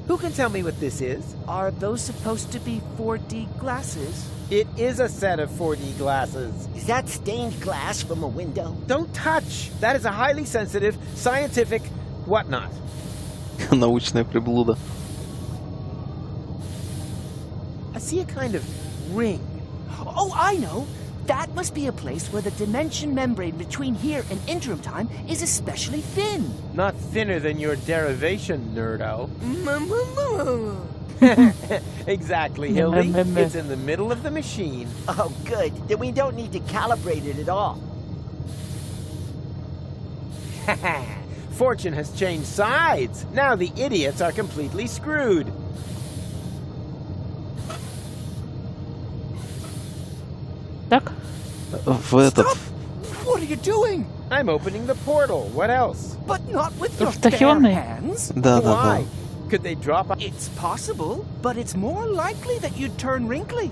Who can tell me what this is? Are those supposed to be 4D glasses? It is a set of 4D glasses. Is that stained glass from a window? Don't touch! That is a highly sensitive, scientific whatnot. Научная приблуда. I see a kind of ring. Oh, I know! That must be a place where the dimension membrane between here and interim time is especially thin. Not thinner than your derivation, nerdo. Exactly, Hildy. It's in the middle of the machine. Oh, good. Then we don't need to calibrate it at all. Fortune has changed sides. Now the idiots are completely screwed. Так. В этот. What are you doing? I'm opening the portal. What else? But not with your bare Втахионный. hands. Да, да, да. Why? Could they drop? It's possible, but it's more likely that you'd turn wrinkly.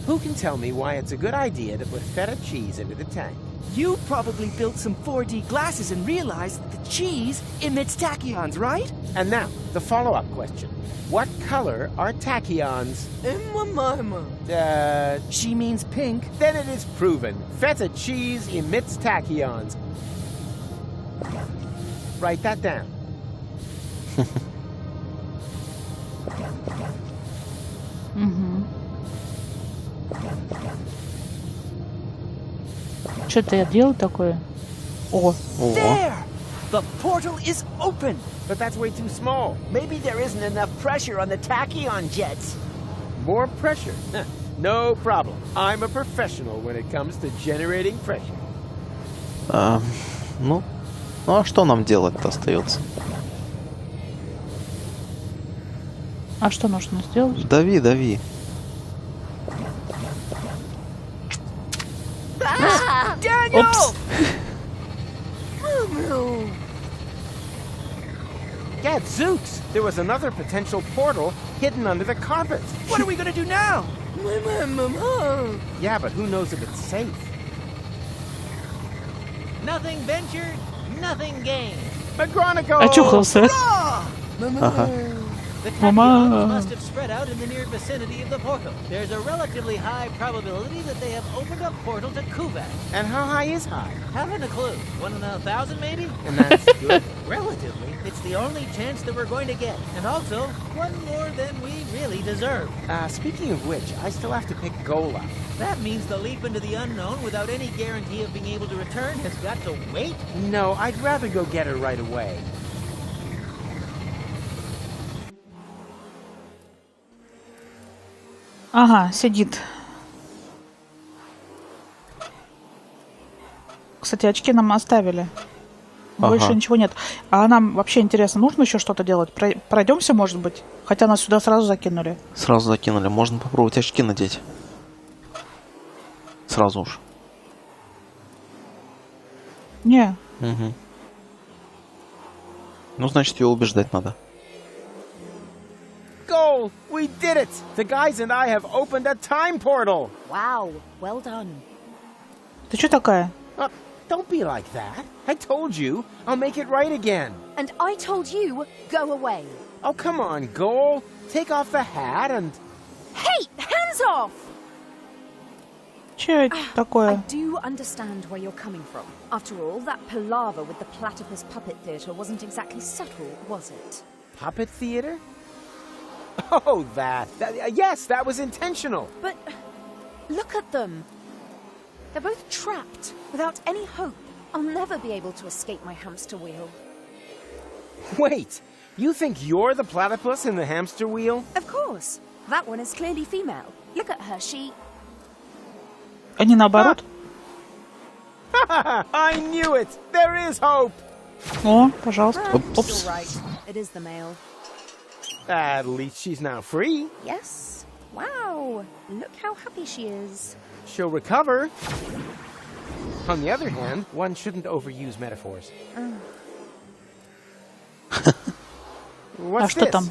Who can tell me why it's a good idea to put feta cheese into the tank? You probably built some 4D glasses and realized that the cheese emits tachyons, right? And now, the follow-up question. What color are tachyons? She means pink. Then it is proven. Feta cheese emits tachyons. Write that down. Что-то я делал такое. О. There! The portal is open! But that's way too small. Maybe there isn't enough pressure on the tachyon jets. More pressure? No problem. I'm a professional when it comes to generating pressure. Ну а что нам делать-то остается? А что нужно сделать? Дави, дави. Daniel! Опс. Gadzooks! There was another potential portal hidden under the carpet. What are we gonna do now? Yeah, but who knows if it's safe? Nothing ventured, nothing gained. McGronicle! Очухался. Ага. The tachyons must have spread out in the near vicinity of the portal. There's a relatively high probability that they have opened up portal to Kuvat. And how high is high? Haven't a clue. 1 in 1,000 maybe? And that's good. Relatively. It's the only chance that we're going to get. And also, one more than we really deserve. Speaking of which, I still have to pick Gola. That means the leap into the unknown without any guarantee of being able to return has got to wait? No, I'd rather go get her right away. Ага, сидит. Кстати, очки нам оставили. Больше ничего нет. А нам вообще интересно, нужно еще что-то делать? Пройдемся, может быть? Хотя нас сюда сразу закинули. Сразу закинули. Можно попробовать очки надеть. Сразу уж. Не. Угу. Ну, значит, ее убеждать надо. Goal! We did it! The guys and I have opened a time portal! Wow, well done. Ты что такая? Don't be like that. I told you. I'll make it right again. And I told you, go away. Oh, come on, Goal. Take off the hat and... Hey, hands off! Что это такое? I do understand where you're coming from. After all, that palaver with the platypus puppet theatre wasn't exactly subtle, was it? Puppet theater? Oh, that. Yes, that was intentional. But look at them. They're both trapped, without any hope. I'll never be able to escape my hamster wheel. Wait, you think you're the platypus in the hamster wheel? Of course. That one is clearly female. Look at her, she... Они наоборот? I knew it! There is hope! О, пожалуйста. It's all right. It is the male. At least she's now free. Yes. Wow. Look how happy she is. She'll recover. On the other hand, one shouldn't overuse metaphors. What's что this? там?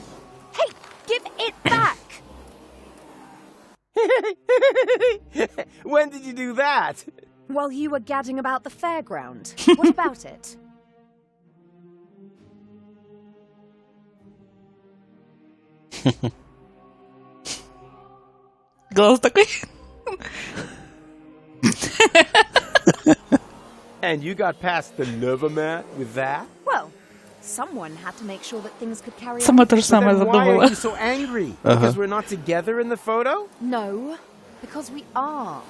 Hey, give it back! When did you do that? While you were gadding about the fairground. What about it? Глаз такой. And you got past the Nova mat with that? Well, someone had to make sure that things could carry on. Сама то же But самое then why are задумала. you so angry? Because we're not together in the photo? No, because we are.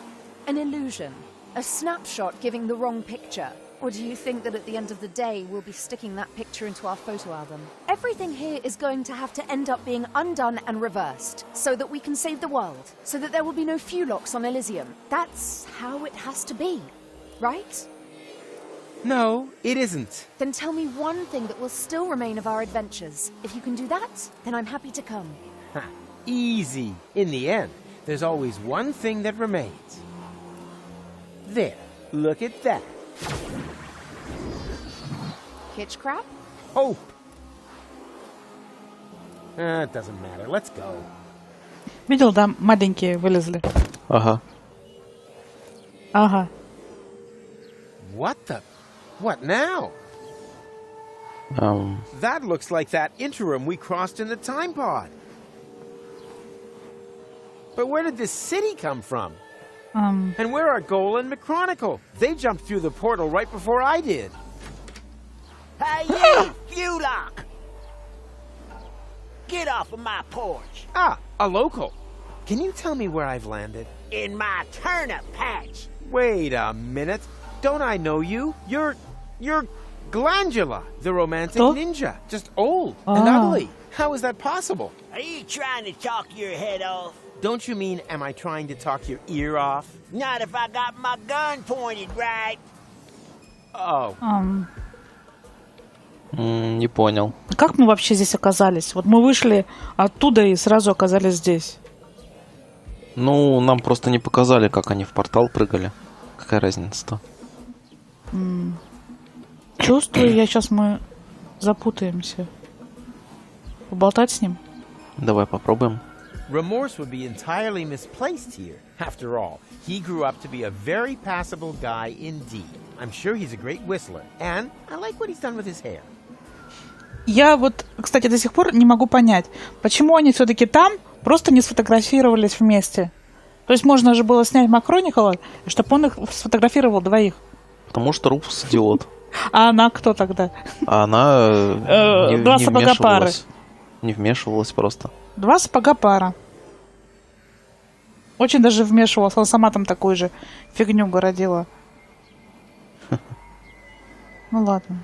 An illusion. A snapshot giving the wrong picture. Or do you think that at the end of the day we'll be sticking that picture into our photo album? Everything here is going to have to end up being undone and reversed, so that we can save the world, so that there will be no Fulocks on Elysium. That's how it has to be, right? No, it isn't. Then tell me one thing that will still remain of our adventures. If you can do that, then I'm happy to come. Ha, easy. In the end, there's always one thing that remains. There, look at that. Hitch crab? Hope. It doesn't matter. Let's go. Видел, да, маленькие вылезли. Ага. Ага. What the? What now? That looks like that interim we crossed in the time pod. But where did this city come from? And where are Goal and McChronicle? They jumped through the portal right before I did. Hey, you, Fulock! Get off of my porch. Ah, a local. Can you tell me where I've landed? In my turnip patch. Wait a minute. Don't I know you? You're Glandula, the romantic Oh. ninja. Just old and Ah. ugly. How is that possible? Are you trying to talk your head off? Don't you mean, am I trying to talk your ear off? Not if I got my gun pointed right. Oh, Не понял. Как мы вообще здесь оказались? Вот мы вышли оттуда и сразу оказались здесь. Ну, нам просто не показали, как они в портал прыгали. Какая разница-то? Чувствую, сейчас мы запутаемся. Поболтать с ним? Давай попробуем. remorse would be entirely misplaced here. After all, he grew up to be a very passable guy indeed. I'm sure he's a great whistler, and I like what he's done with his hair. Я вот, кстати, до сих пор не могу понять, почему они все-таки там просто не сфотографировались вместе. То есть можно же было снять Макроникола, чтобы он их сфотографировал двоих. Потому что Руфус идиот. А она кто тогда? А она Два сапога пары. Не вмешивалась просто. Два сапога пара. Очень даже вмешивалась. Она сама там такую же фигню городила. Ну ладно.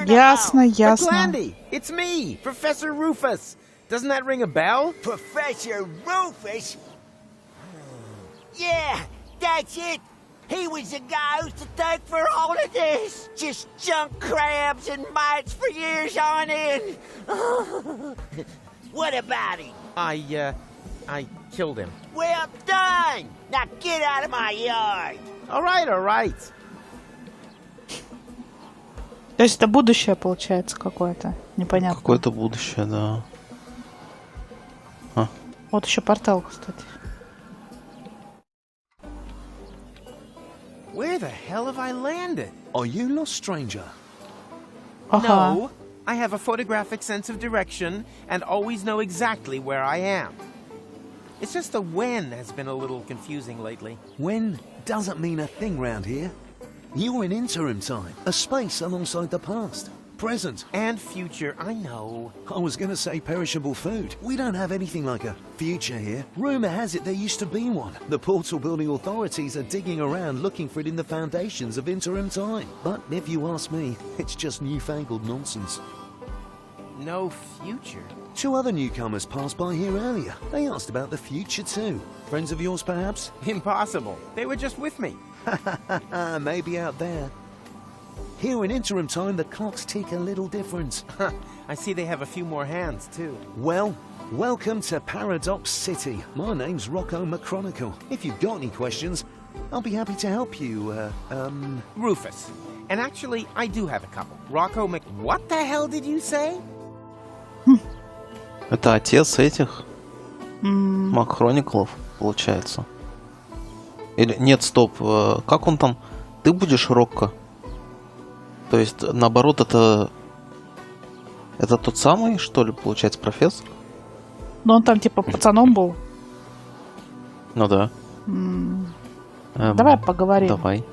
Ясно, ясно. Glandy, it's me, Professor Rufus. Doesn't that ring a bell? Professor Rufus? Yeah, that's it. He was the guy who's to thank for all of this. Just junk crabs and mites for years on end. What about him? I killed him. Well done. Now get out of my yard. All right. То есть это будущее получается какое-то. Непонятно. Какое-то будущее, да. Вот еще портал, кстати. Where the hell have I landed? Are you lost, stranger? Ага. No, I have a photographic sense of direction and always know exactly where I am. It's just the when has been a little confusing lately. When doesn't mean a thing round here. You're in interim time, a space alongside the past, present, And future, I know. I was going to say perishable food. We don't have anything like a future here. Rumour has it there used to be one. The portal building authorities are digging around looking for it in the foundations of interim time. But if you ask me, it's just newfangled nonsense. No future. 2 other newcomers passed by here earlier. They asked about the future too. Friends of yours, perhaps? Impossible. They were just with me. Maybe out there. Here in interim time, the clocks tick a little different. I see they have a few more hands, too. Well, welcome to Paradox City. My name's Rocco McChronicle. If you've got any questions, I'll be happy to help you, Rufus. And actually, I do have a couple. Rocco What the hell did you say? Это отец этих Макхрониклов, получается. Или нет, стоп. Как он там? Ты будешь Рокко? То есть, наоборот, это Это тот самый, что ли, получается, профессор? Но он там типа пацаном был. Ну да. Давай поговорим. Давай.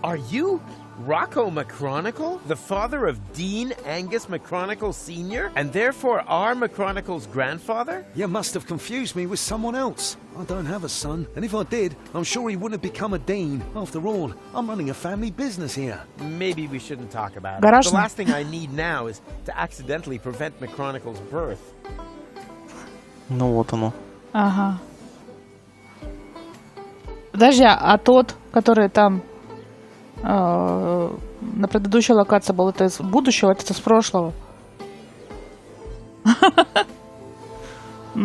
Are you Rocco McChronicle, the father of Dean Angus McChronicle Sr., and therefore our McChronicle's grandfather? You must have confused me with someone else. I don't have a son, and if I did, I'm sure he wouldn't have become a dean. After all, I'm running a family business here. Maybe we shouldn't talk about it. Garage. The last thing I need now is to accidentally prevent McChronicle's birth. Ну вот оно. Ага. Подожди, а тот, который там на предыдущей локации был, это из будущего, это из прошлого?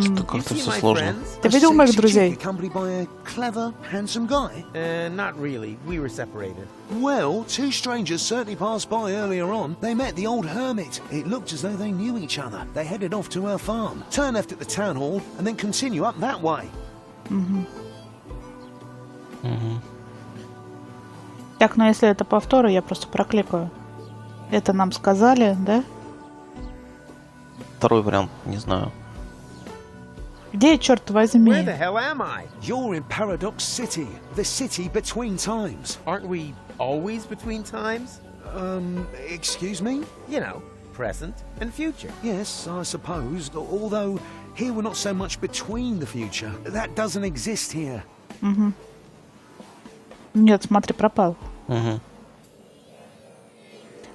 Что-то как-то все сложно. Ты видел моих друзей? Accompanied by a clever, handsome guy? Not really. We were separated. Well, two strangers certainly passed by earlier on. They met the old hermit. It looked as though they knew each other. They headed off to her farm, turn left at the town hall, and then continue up that way. Так, ну если это повторы, я просто прокликаю. Это нам сказали, да? Второй вариант, не знаю. Где, черт возьми? Where the hell am I? You're in Paradox City, the city between times. Aren't we always between times? Excuse me? You know, present and future. Yes, I suppose, although here we're not so much between the future. That doesn't exist here. Нет, смотри, пропал. Угу.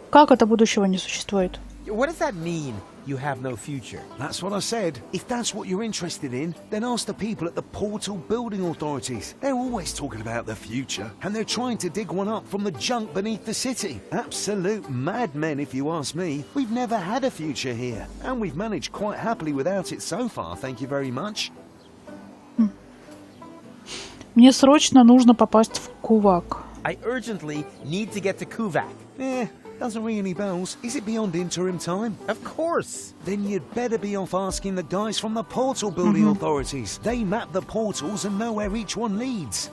Как это будущего не существует? What does that mean, you have no future? That's what I said. If that's what you're interested in, then ask the people at the Portal Building Authorities. They're always talking about the future, and they're trying to dig one up from the junk beneath the city. Absolute madmen, if you ask me. We've never had a future here, and we've managed quite happily without it so far, thank you very much. Мне срочно нужно попасть в Кувак. I urgently need to get to Kuvak. Doesn't ring any bells. Is it beyond interim time? Of course. Then you'd better be off asking the guys from the Portal Building Authorities. They map the portals and know where each one leads.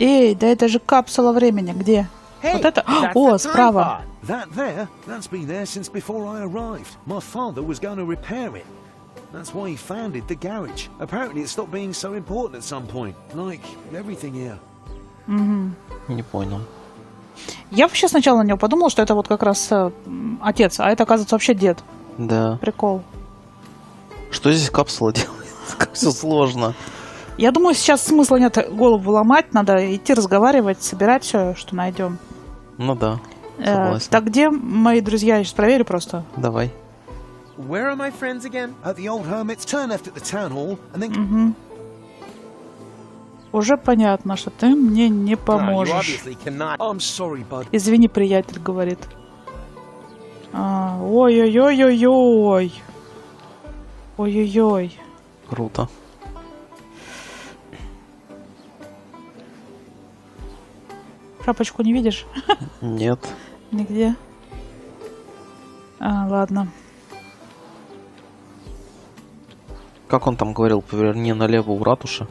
Эй, да это же капсула времени. Где? Hey, Вот это? that's О, the time справа. pod. That there, that's been there since before I arrived. My father was going to repair it. That's why he founded the garage. Apparently it stopped being so important at some point. Like everything here. Не понял. Я вообще сначала на него подумала, что это вот как раз отец, а это, оказывается, вообще дед. Да. Прикол. Что здесь капсула делает? Как все сложно. Я думаю, сейчас смысла нет голову ломать, надо идти разговаривать, собирать все, что найдем. Ну да, согласен. Так где мои друзья? Я сейчас проверю просто. Давай. Where are my friends again? At the old hermit's, turn left at the town hall, and then... Уже понятно, что ты мне не No, you поможешь. obviously cannot. I'm sorry, bud. Извини, приятель, говорит. Ой-ой-ой-ой-ой. Ой-ой-ой. Круто. Шапочку не видишь? Нет. Нигде. Ладно. Как он там говорил, поверни налево у ратуши.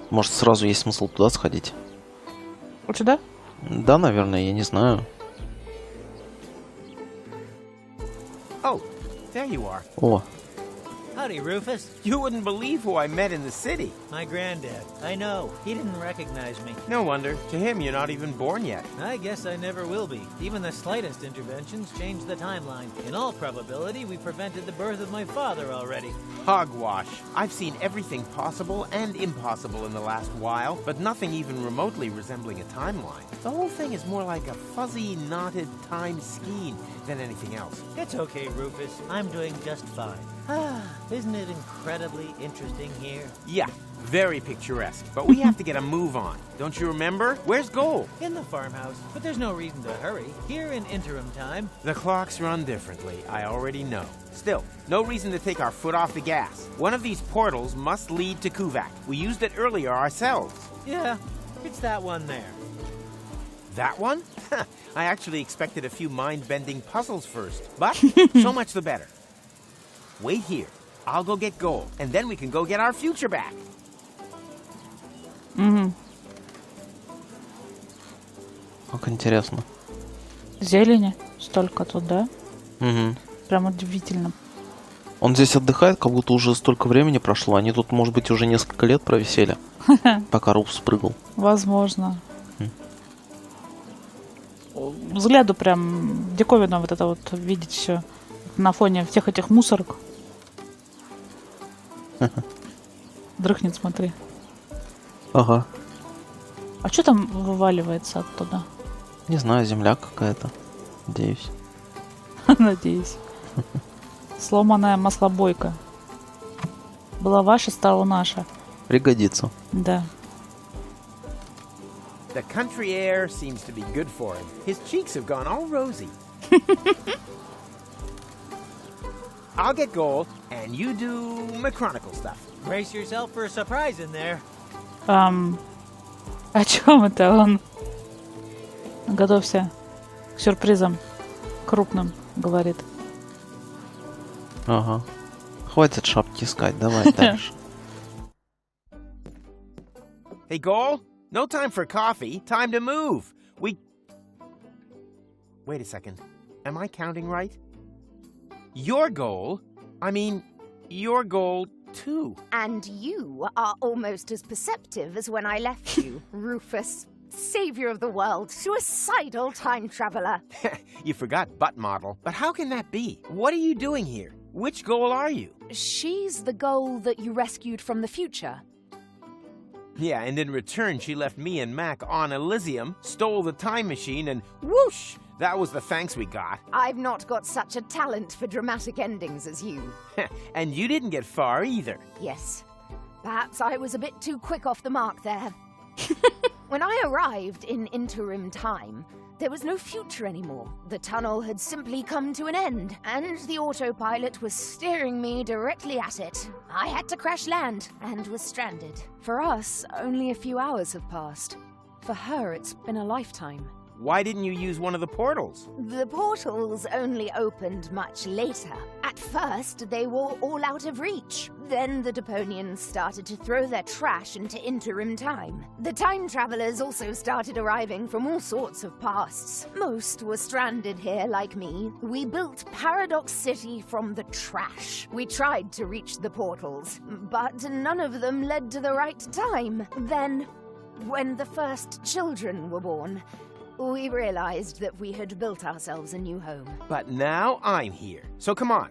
Может, сразу есть смысл туда сходить? Вот сюда? Да, наверное, я не знаю. Oh, there you are. О, Howdy, Rufus. You wouldn't believe who I met in the city. My granddad. I know. He didn't recognize me. No wonder. To him, you're not even born yet. I guess I never will be. Even the slightest interventions change the timeline. In all probability, we prevented the birth of my father already. Hogwash. I've seen everything possible and impossible in the last while, but nothing even remotely resembling a timeline. The whole thing is more like a fuzzy, knotted time skein than anything else. It's okay, Rufus. I'm doing just fine. Isn't it incredibly interesting here? Yeah, very picturesque, but we have to get a move on. Don't you remember? Where's Gold? In the farmhouse, but there's no reason to hurry. Here in interim time. The clocks run differently, I already know. Still, no reason to take our foot off the gas. One of these portals must lead to Kuvak. We used it earlier ourselves. Yeah, it's that one there. That one? I actually expected a few mind-bending puzzles first, but so much the better. Wait here. I'll go get Gold, and then we can go get our future back. как интересно. Зелени. Столько тут, да? Угу. Прям удивительно. Он здесь отдыхает, как будто уже столько времени прошло. Они тут, может быть, уже несколько лет провисели, пока Руфус прыгал. Возможно. Взгляду прям диковина вот это вот видеть все на фоне всех этих мусорок. Дрыхнет, смотри. Ага. А что там вываливается оттуда? Не знаю, земля какая-то. Надеюсь. Надеюсь. Сломанная маслобойка. Была ваша, стала наша. Пригодится. Да. The country air seems to be good for him. His cheeks have gone all rosy. I'll get gold, and you do mechanical stuff. Brace yourself for a surprise in there. О чем это он? Готовься к сюрпризам крупным, говорит. Ага. Хватит шапки искать, давай дальше. Hey, Goal, no time for coffee. Time to move. Wait a second. Am I counting right? Your goal? I mean, your goal too. And you are almost as perceptive as when I left you, Rufus. Savior of the world, suicidal time traveler. You forgot butt model. But how can that be? What are you doing here? Which goal are you? She's the goal that you rescued from the future. Yeah, and in return, she left me and Mac on Elysium, stole the time machine, and whoosh! That was the thanks we got. I've not got such a talent for dramatic endings as you. And you didn't get far either. Yes. Perhaps I was a bit too quick off the mark there. When I arrived in interim time, there was no future anymore. The tunnel had simply come to an end, and the autopilot was steering me directly at it. I had to crash land and was stranded. For us, only a few hours have passed. For her, it's been a lifetime. Why didn't you use one of the portals? The portals only opened much later. At first, they were all out of reach. Then the Deponians started to throw their trash into interim time. The time travelers also started arriving from all sorts of pasts. Most were stranded here like me. We built Paradox City from the trash. We tried to reach the portals, but none of them led to the right time. Then, when the first children were born, we realized that we had built ourselves a new home. But now I'm here. So come on.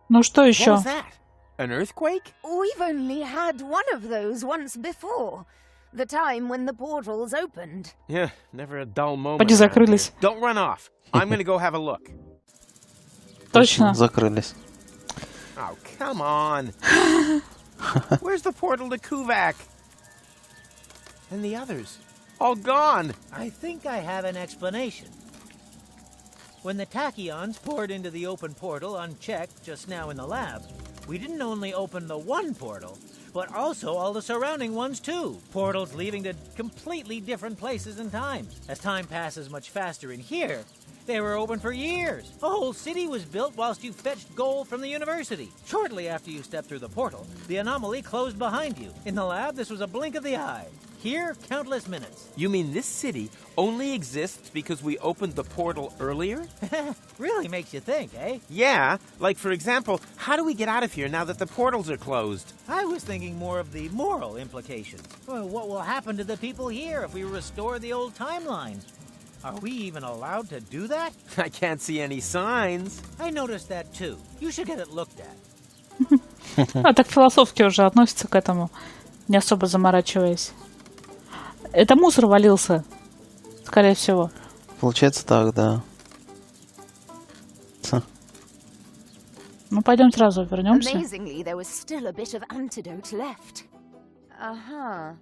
Ну что What еще? was that? An earthquake? We've only had one of those once before. The time when the portals opened. Yeah, never a dull moment. Поди around закрылись. here. Don't run off. I'm gonna go have a look. Точно. Закрылись. Oh, come on. Where's the portal to Kuvak? And the others? All gone. I think I have an explanation. When the tachyons poured into the open portal unchecked just now in the lab, we didn't only open the one portal, but also all the surrounding ones too. Portals leading to completely different places and times. As time passes much faster in here, they were open for years. A whole city was built whilst you fetched gold from the university. Shortly after you stepped through the portal, the anomaly closed behind you. In the lab, this was a blink of the eye. Here, countless minutes. You mean this city only exists because we opened the portal earlier? Really makes you think, eh? Yeah, like for example, how do we get out of here now that the portals are closed? I was thinking more of the moral implications. Well, what will happen to the people here if we restore the old timeline? Are we even allowed to do that? I can't see any signs. I noticed that too. You should get it looked at. А так философски уже относится к этому, не особо заморачиваясь. Это мусор валился, скорее всего. Получается так, да. Ну, пойдем сразу вернемся. Amazingly, there was still a bit of antidote left. Uh-huh.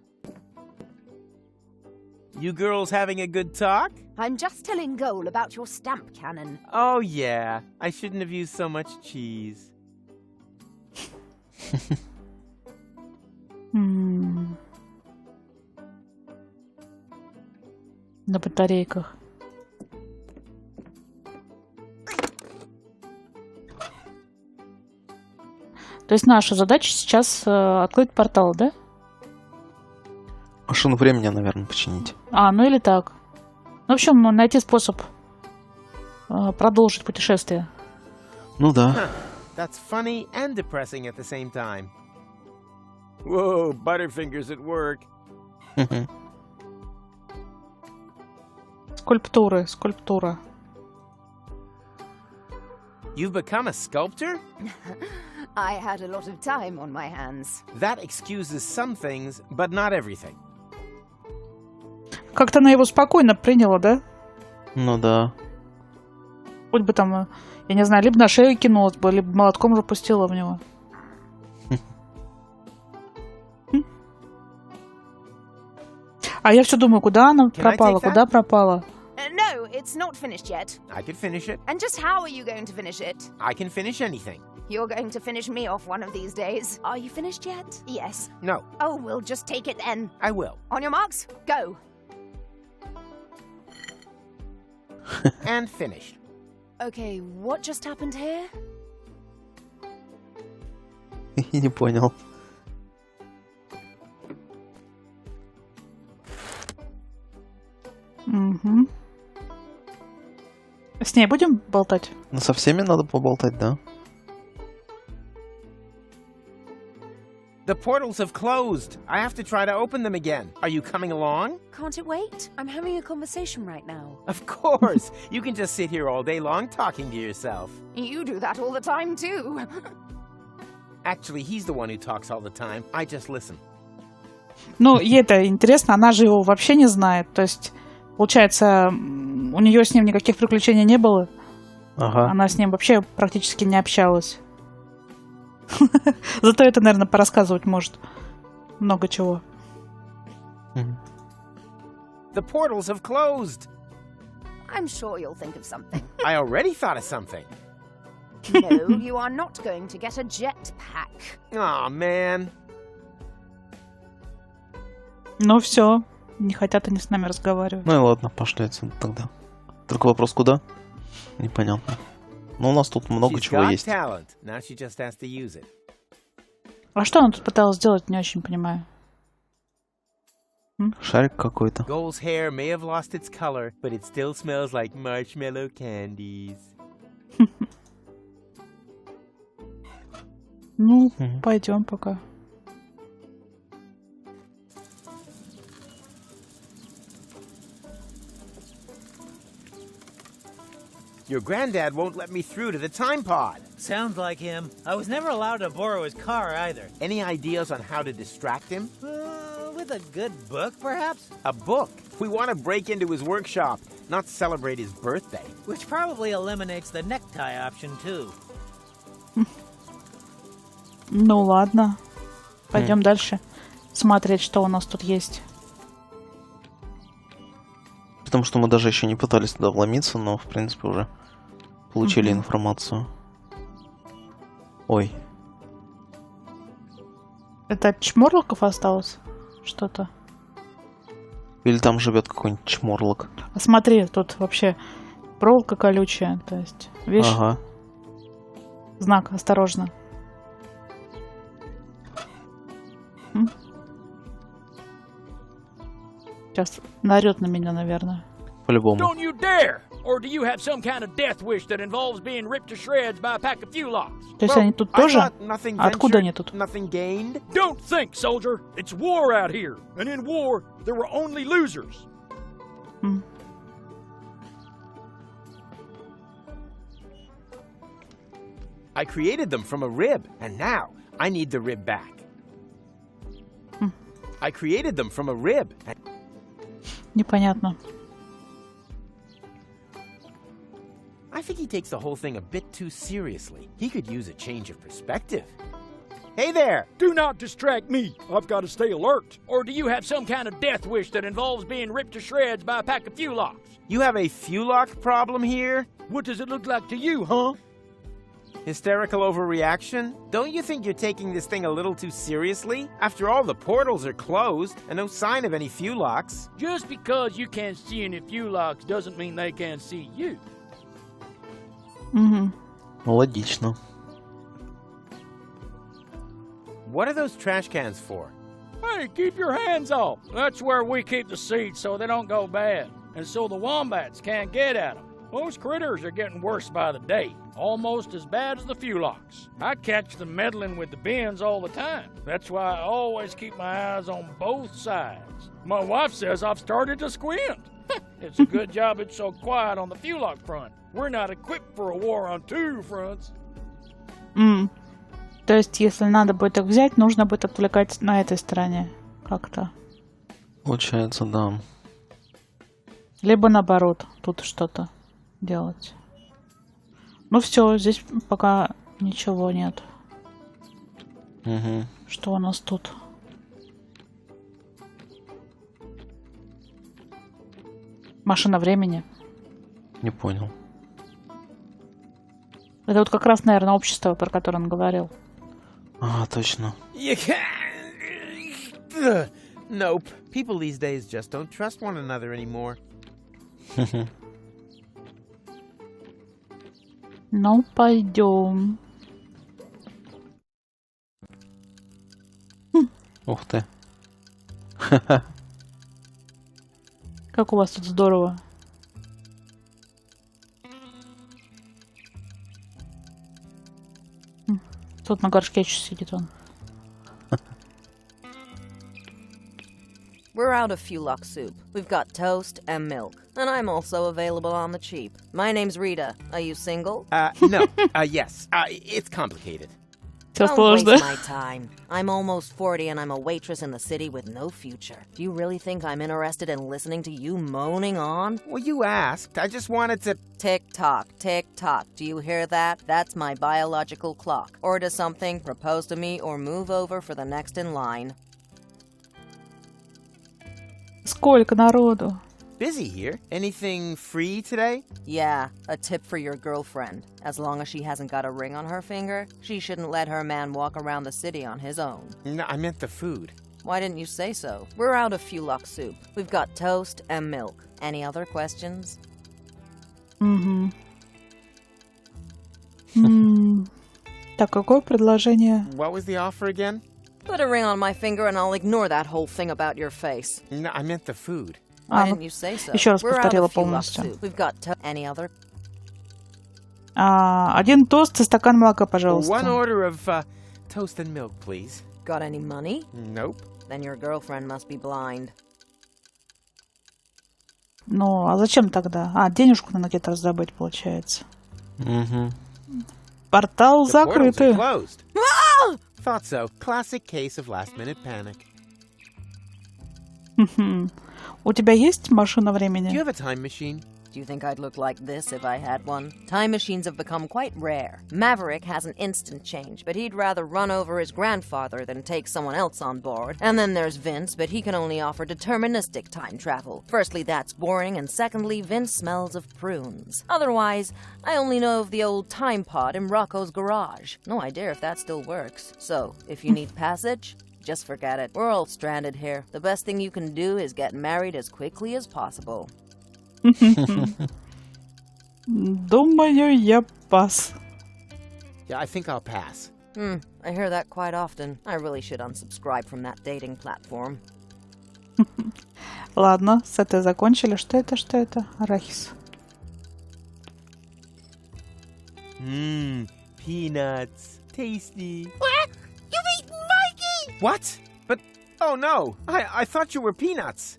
You girls having a good talk? I'm just telling Goal about your stamp cannon. Oh yeah, I shouldn't have used so much cheese. На батарейках. То есть наша задача сейчас открыть портал, да? Машину времени, наверное, починить. Ну или так. В общем, найти способ продолжить путешествие. Ну да. That's funny and depressing at the same time. Whoa, Butterfingers at work. Скульптура. You've become a sculptor? I had a lot of time on my hands. That excuses some things, but not everything. Как-то она его спокойно приняла, да? Ну да. Хоть бы там, я не знаю, либо на шею кинулась бы, либо молотком же пустила в него. А я все думаю, куда она пропала, куда пропала? No, it's not finished yet. I could finish it. And just how are you going to finish it? I can finish anything. You're going to finish me off one of these days. Are you finished yet? Yes. No, Oh, we'll just take it then. I will. On your marks, go. And finished. Okay, what just happened here? Не понял. Угу. С ней будем болтать? Ну, со всеми надо поболтать, да? The portals have closed. I have to try to open them again. Are you coming along? Can't it wait? I'm having a conversation right now. Of course. You can just sit here all day long talking to yourself. You do that all the time, too. Actually, he's the one who talks all the time. I just listen. Ну, ей это интересно, она же его вообще не знает. То есть, получается, у нее с ним никаких приключений не было. Ага. Она с ним вообще практически не общалась. Зато это, наверное, порассказывать может много чего. The portals have closed. I'm sure you'll think of something. I already thought of something. No, you are not going to get a jetpack. Aw, man. Ну все, не хотят они с нами разговаривать. Ну и ладно, пошли отсюда тогда. Только вопрос куда? Непонятно. Но у нас тут много She's чего got есть. talent. Now she just has to use it. А что она тут пыталась сделать, не очень понимаю. Шарик какой-то. Goal's hair may have lost its color, but it still smells like marshmallow candies. Ну, пойдем пока. Your granddad won't let me through to the time pod. Sounds like him. I was never allowed to borrow his car either. Any ideas on how to distract him? With a good book, perhaps? A book. We want to break into his workshop, not celebrate his birthday. Which probably eliminates the necktie option, too. Ну ладно. Пойдем дальше смотреть, что у нас тут есть. Потому что мы даже еще не пытались туда вломиться, но, в принципе, уже получили информацию. Ой. Это от чморлоков осталось что-то? Или там живет какой-нибудь чморлок. А смотри, тут вообще проволока колючая. То есть, видишь, Ага. знак «Осторожно». Сейчас наорет на меня, наверное. По-любому. Don't you dare! Or do you have some kind of death wish that involves being ripped to shreds by a pack of Fulocks? То есть они тут тоже? I thought nothing А откуда ventured, они тут? nothing gained. Don't think, soldier! It's war out here, and in war, there were only losers. I created them from a rib, and now I need the rib back. I created them from a rib. Непонятно. I think he takes the whole thing a bit too seriously. He could use a change of perspective. Hey there! Do not distract me. I've got to stay alert. Or do you have some kind of death wish that involves being ripped to shreds by a pack of Fulocks? You have a Fulock problem here? What does it look like to you, huh? Hysterical overreaction? Don't you think you're taking this thing a little too seriously? After all, the portals are closed, and no sign of any Fulocks. Just because you can't see any Fulocks doesn't mean they can't see you. Логично. What are those trash cans for? Hey, keep your hands off. That's where we keep the seeds so they don't go bad, and so the wombats can't get at them. Those critters are getting worse by the day, almost as bad as the Fulocks. I catch them meddling with the bins all the time. That's why I always keep my eyes on both sides. My wife says I've started to squint. It's a good job it's so quiet on the Fulock front. We're not equipped for a war on two fronts. То есть, если надо будет их взять, нужно будет отвлекать на этой стороне как-то. Получается, да. Либо наоборот, тут что-то делать. Ну все, здесь пока ничего нет. Угу. Что у нас тут? Машина времени. Не понял. Это вот как раз, наверное, общество, про которое он говорил. А, точно. Nope. People these days just don't trust one another anymore. Ну, пойдем. Ух ты. Как у вас тут здорово. Тут на горшке еще сидит он. We're out of Fulock soup. We've got toast and milk. And I'm also available on the cheap. My name's Rita. Are you single? No. Yes. It's complicated. Все Don't сложно. waste my time. I'm almost 40 and I'm a waitress in the city with no future. Do you really think I'm interested in listening to you moaning on? Well, you asked. I just wanted to... Tick-tock, tick-tock. Do you hear that? That's my biological clock. Order something, propose to me, or move over for the next in line. Сколько народу? Busy here. Anything free today? Yeah, a tip for your girlfriend. As long as she hasn't got a ring on her finger, she shouldn't let her man walk around the city on his own. No, I meant the food. Why didn't you say so? We're out of Fulock soup. We've got toast and milk. Any other questions? Угу. Так, какое предложение? What was the offer again? Put a ring on my finger and I'll ignore that whole thing about your face. No, I meant the food. Why didn't you say so? Еще раз We're out повторила of Fulock полностью. soup. We've got any other? Один тост и стакан молока, One пожалуйста. order of toast and milk, please. Got any money? Nope. Then your girlfriend must be blind. Ну, а зачем тогда? Денежку надо где-то раздобыть, получается. Угу. Портал The portals are закрытый. closed. Thought so. Classic case of last-minute panic. У тебя есть машина Do you времени? have a time machine? Do you think I'd look like this if I had one? Time machines have become quite rare. Maverick has an instant change, but he'd rather run over his grandfather than take someone else on board. And then there's Vince, but he can only offer deterministic time travel. Firstly, that's boring, and secondly, Vince smells of prunes. Otherwise, I only know of the old time pod in Rocco's garage. No idea if that still works. So, if you need passage, just forget it. We're all stranded here. The best thing you can do is get married as quickly as possible. Думаю, я пас. Yeah, I think I'll pass. I hear that quite often. I really should unsubscribe from that dating platform. Ладно, с этой закончили. Что это? Что это? Арахис. Peanuts. Tasty. What? You've eaten Mikey? What? But, oh no, I thought you were Peanuts.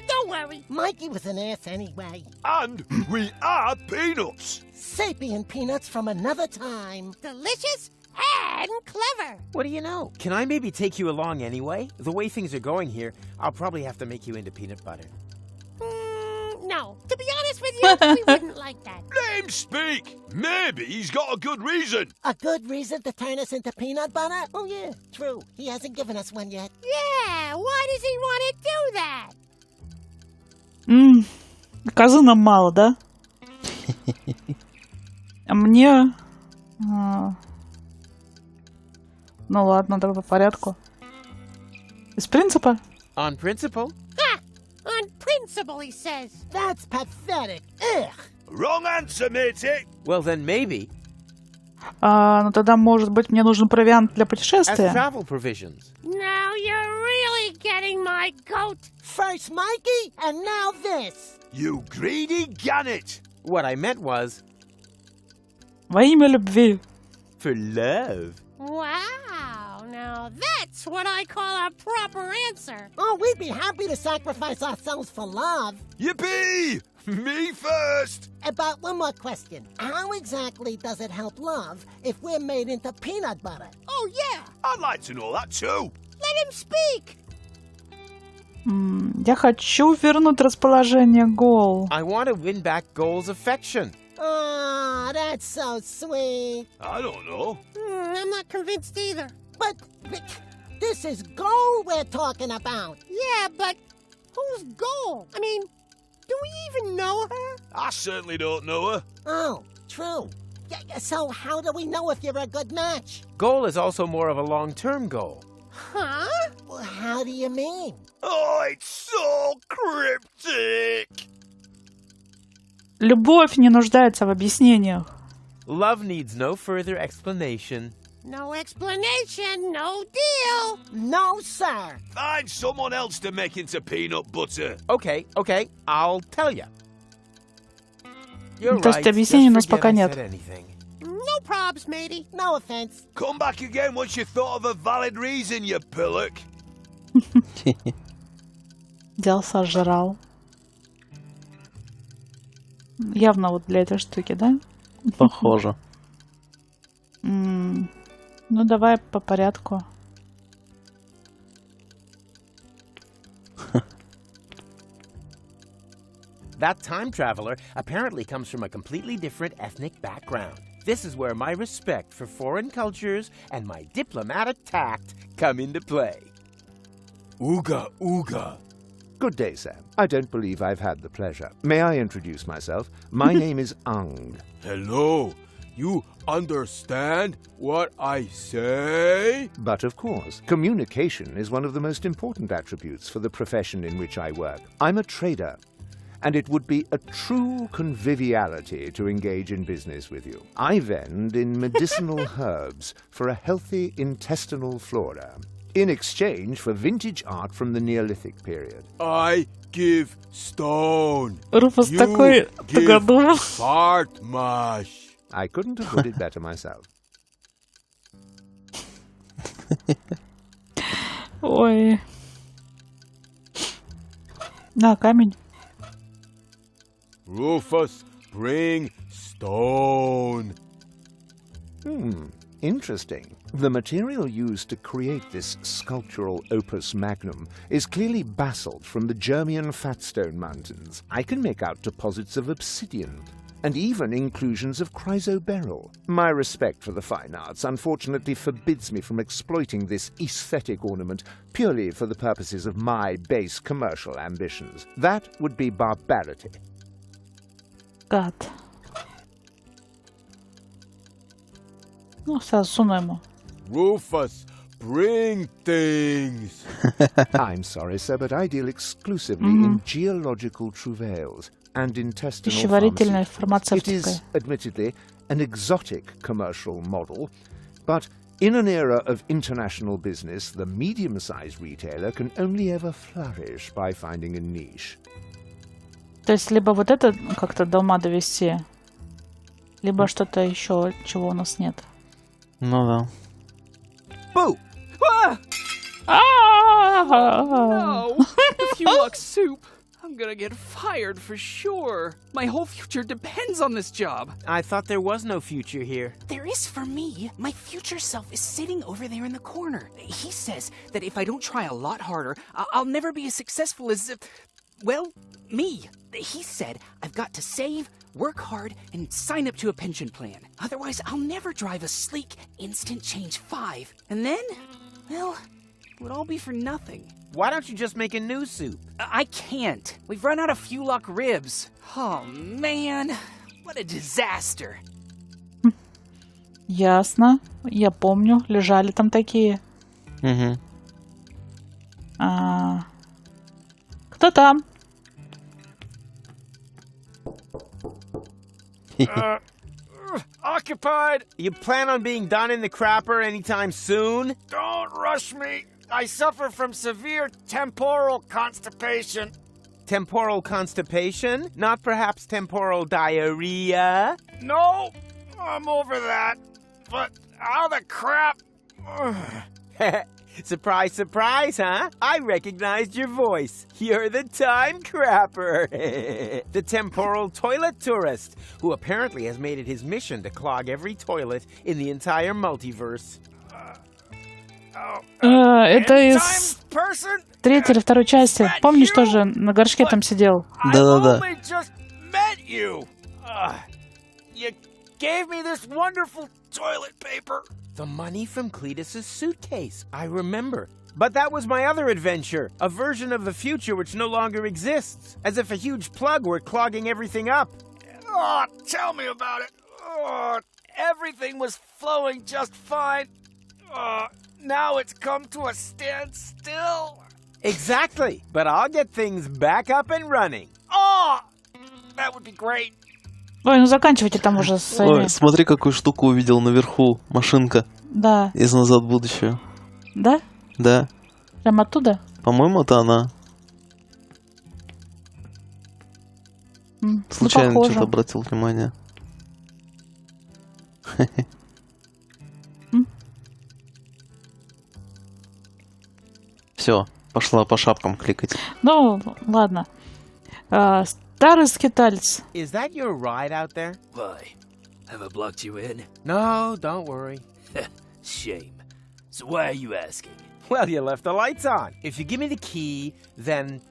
Don't worry. Mikey was an ass anyway. And we are peanuts. Sapient peanuts from another time. Delicious and clever. What do you know? Can I maybe take you along anyway? The way things are going here, I'll probably have to make you into peanut butter. No. To be honest with you, we wouldn't like that. Let him speak. Maybe he's got a good reason. A good reason to turn us into peanut butter? Oh, yeah, true. He hasn't given us one yet. Yeah, why does he want to do that? Козы нам мало, да? А мне... Ну ладно, давай по порядку. Из принципа? On principle? On principle, he says. That's pathetic. Ugh. Wrong answer, matey. Well, then maybe. Ну тогда, может быть, мне нужен провиант для As путешествия? travel provisions. Now you're really my goat! First Mikey, and now this. You greedy gannet! What I meant was Во имя любви. for love. Wow, now that's what I call a proper answer. Oh, we'd be happy to sacrifice ourselves for love. Yippee! Me first! But one more question. How exactly does it help love if we're made into peanut butter? Oh, yeah, I'd like to know that too. let him speak. Я хочу вернуть расположение Гол. I want to win back Goal's affection. Oh, that's so sweet. I don't know. I'm not convinced either. But this is Goal we're talking about. Yeah, but who's Goal? I mean, do we even know her? I certainly don't know her. Oh, true. So how do we know if you're a good match? Goal is also more of a long-term goal. Huh? Well, how do you mean? Oh, it's so cryptic. Любовь не нуждается в объяснениях. Love needs no further explanation. No explanation, no deal. No, sir. Find someone else to make into peanut butter. Okay, I'll tell you. You're То есть right. объяснений у нас Just forget пока I нет. said anything. No probs, matey. No offense. Come back again once you've thought of a valid reason, you pillock. Взял, сожрал. Явно вот для этой штуки, да? Похоже. Ну, давай по порядку. That time traveler apparently comes from a completely different ethnic background. This is where my respect for foreign cultures and my diplomatic tact come into play. Ooga, ooga. Good day, Sam. I don't believe I've had the pleasure. May I introduce myself? My name is Ang. Hello. You understand what I say? But of course, communication is one of the most important attributes for the profession in which I work. I'm a trader, and it would be a true conviviality to engage in business with you. I vend in medicinal herbs for a healthy intestinal flora, in exchange for vintage art from the Neolithic period. I give stone. Руфус You такой give тугодум. fart mash. I couldn't have put it better myself. Ой. На, камень. Rufus, bring stone. Interesting. The material used to create this sculptural opus magnum is clearly basalt from the Germian Fatstone Mountains. I can make out deposits of obsidian, and even inclusions of chrysoberyl. My respect for the fine arts unfortunately forbids me from exploiting this aesthetic ornament purely for the purposes of my base commercial ambitions. That would be barbarity. Гад. Ну, сразу суну ему. Rufus, bring things. I'm sorry, sir, but I deal exclusively in geological travails and intestinal Пищеварительной pharmaceuticals. It is, фармацевтикой. admittedly, an exotic commercial model, but in an era of international business, the medium-sized retailer can only ever flourish by finding a niche. То есть либо вот это как-то до ума довести, либо что-то еще, чего у нас нет. Ну да. Boo! No! If you look soup, I'm gonna get fired for sure. My whole future depends on this job. I thought there was no future here. There is for me. My future self is sitting over there in the corner. He says that if I don't try a lot harder, I'll never be as successful as, well, me. He said I've got to save, work hard, and sign up to a pension plan. Otherwise, I'll never drive a sleek Instant Change 5. And then, well, it would all be for nothing. Why don't you just make a new soup? I can't. We've run out of Fulock ribs. Oh, man. What a disaster. Ясно. Я помню. Лежали там такие. Угу. Кто там? Occupied! You plan on being done in the crapper anytime soon? Don't rush me. I suffer from severe temporal constipation. Temporal constipation? Not perhaps temporal diarrhea? No, I'm over that. But how the crap... Surprise, surprise, huh? I recognized your voice. You're the time crapper. The temporal toilet tourist, who apparently has made it his mission to clog every toilet in the entire multiverse. Это из третьей или второй части. Помнишь, тоже на горшке там сидел? Да-да-да. You gave me this wonderful toilet paper. The money from Cletus's suitcase. I remember. But that was my other adventure, a version of the future which no longer exists. As if a huge plug were clogging everything up. Oh, tell me about it. Oh, everything was flowing just fine. Now it's come to a standstill. Exactly. But I'll get things back up and running. Oh, that would be great. Ой, ну заканчивайте там уже с... Ой, смотри, какую штуку увидел наверху. Машинка. Да. Из «Назад в будущее». Да? Да. Прям оттуда? По-моему, это она. Случайно что-то обратил внимание. Все, пошла по шапкам кликать. Ну, ладно. Старый скитальц. Is that your ride out there? Why? Have I blocked you in? No, don't worry. Shame. So why are you asking? Well, you left the lights on. If you give me the key, then...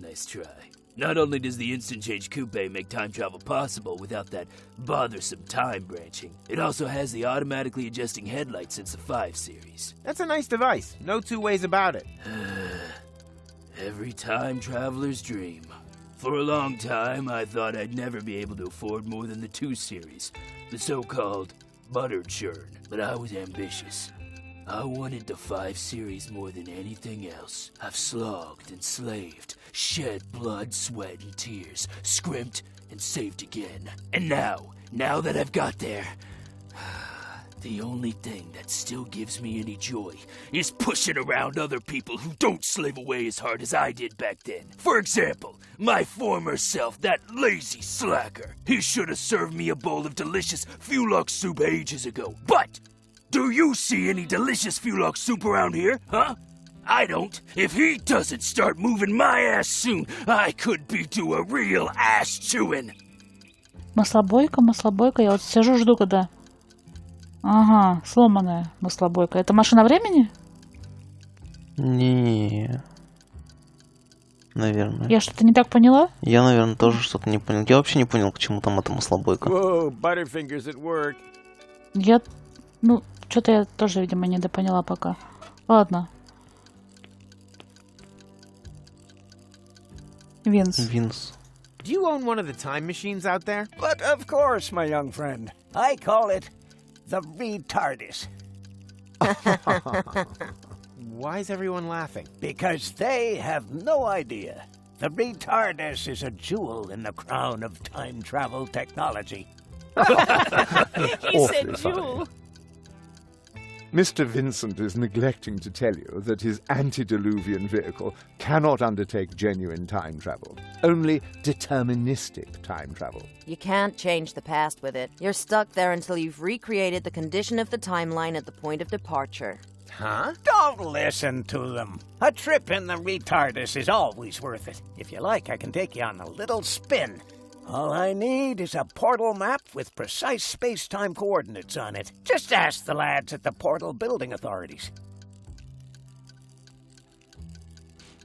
Nice try. Not only does the instant change coupe make time travel possible without that bothersome time branching, it also has the automatically adjusting headlights since the 5 series. That's a nice device. No two ways about it. Every time traveler's dream. For a long time, I thought I'd never be able to afford more than the 2 series, the so-called butter churn, but I was ambitious. I wanted the 5 series more than anything else. I've slogged and slaved, shed blood, sweat, and tears, scrimped and saved again. And now that I've got there, the only thing that still gives me any joy is pushing around other people who don't slave away as hard as I did back then. For example, my former self, that lazy slacker. He should have served me a bowl of delicious Fulux soup ages ago. But do you see any delicious Fulux soup around here, huh? I don't. If he doesn't start moving my ass soon, I could be to a real ass chewing. Маслобойка, маслобойка. Я вот сижу, жду, когда... Ага, сломанная маслобойка. Это машина времени? Не, наверное. Я что-то не так поняла? Я, наверное, тоже что-то не понял. Я вообще не понял, к чему там эта маслобойка. Whoa, Butterfingers at work. Я... Ну, что-то я тоже, видимо, не допоняла пока. Ладно. Винс. Do you own one of the time machines out there? But of course, my young friend. I call it the retardis. Why is everyone laughing? Because they have no idea. The retardis is a jewel in the crown of time travel technology. He said jewel. Mr. Vincent is neglecting to tell you that his antediluvian vehicle cannot undertake genuine time travel, only deterministic time travel. You can't change the past with it. You're stuck there until you've recreated the condition of the timeline at the point of departure. Huh? Don't listen to them. A trip in the retardis is always worth it. If you like, I can take you on a little spin. All I need is a portal map with precise space-time coordinates on it. Just ask the lads at the portal building authorities.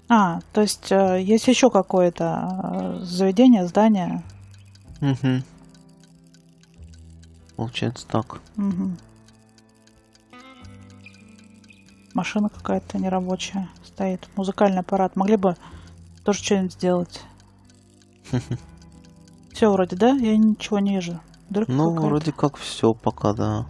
То есть есть еще какое-то заведение, здание? Угу. Получается так. Угу. Машина какая-то нерабочая стоит. Музыкальный аппарат. Могли бы тоже что-нибудь сделать. Все вроде, да? Я ничего не вижу. Дырка ну, какая-то. вроде как все пока, да.